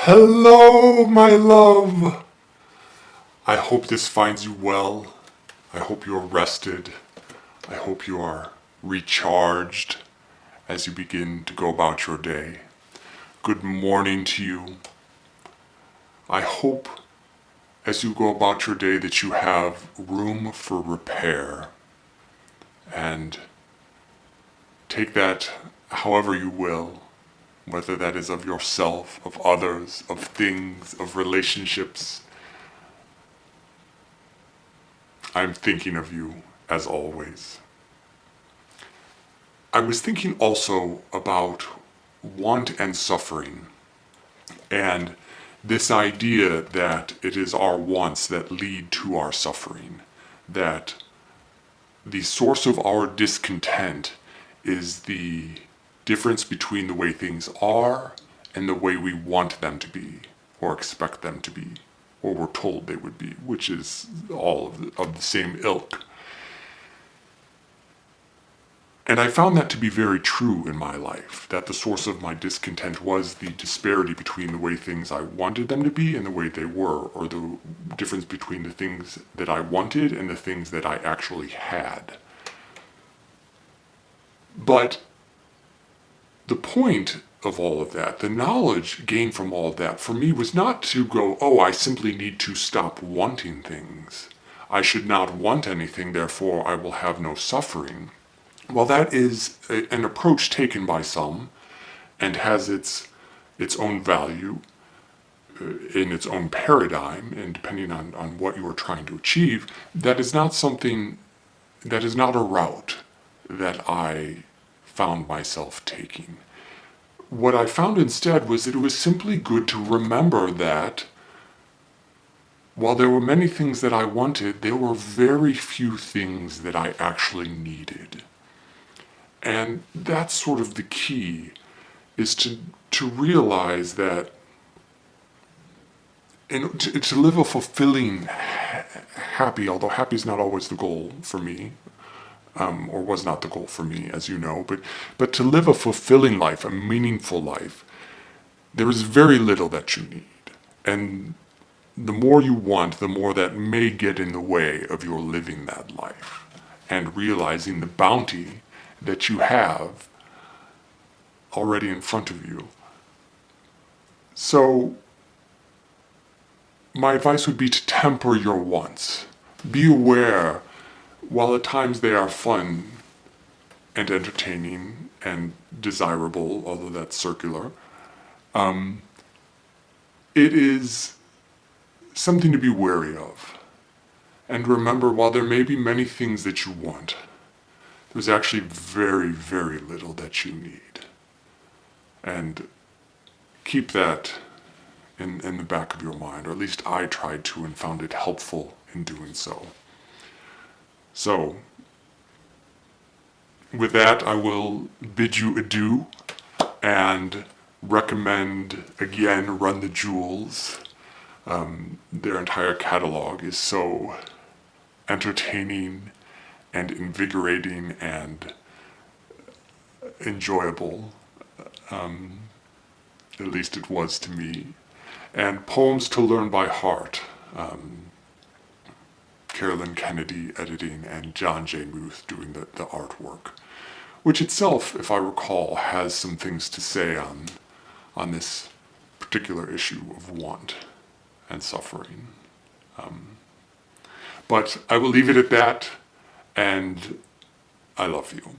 Hello, my love. I hope this finds you well. I hope you are rested. I hope you are recharged as you begin to go about your day. Good morning to you. I hope as you go about your day that you have room for repair, and take that however you will, whether that is of yourself, of others, of things, of relationships. I'm thinking of you as always. I was thinking also about want and suffering, and this idea that it is our wants that lead to our suffering, that the source of our discontent is the difference between the way things are and the way we want them to be, or expect them to be, or we're told they would be, which is all of the same ilk. And I found that to be very true in my life, that the source of my discontent was the disparity between the way things I wanted them to be and the way they were, or the difference between the things that I wanted and the things that I actually had. But the point of all of that, the knowledge gained from all of that, for me was not to go, oh, I simply need to stop wanting things. I should not want anything, therefore I will have no suffering. Well, that is an approach taken by some and has its own value in its own paradigm, and depending on what you are trying to achieve, that is not something, that is not a route that I found myself taking. What I found instead was that it was simply good to remember that while there were many things that I wanted, there were very few things that I actually needed. And that's sort of the key, is to realize that to live a fulfilling, happy, although happy is not always the goal for me, or was not the goal for me, as you know, but to live a fulfilling life, a meaningful life, there is very little that you need. And the more you want, the more that may get in the way of your living that life and realizing the bounty that you have already in front of you. So my advice would be to temper your wants. Be aware, while at times they are fun and entertaining and desirable, although that's circular, it is something to be wary of. And remember, while there may be many things that you want, there's actually very, very little that you need. And keep that in the back of your mind, or at least I tried to and found it helpful in doing so. So, with that, I will bid you adieu and recommend, again, Run the Jewels. Their entire catalog is so entertaining and invigorating and enjoyable. At least it was to me. And Poems to Learn by Heart, Carolyn Kennedy editing and Jon J Muth doing the artwork, which itself, if I recall, has some things to say on this particular issue of want and suffering. But I will leave it at that, and I love you.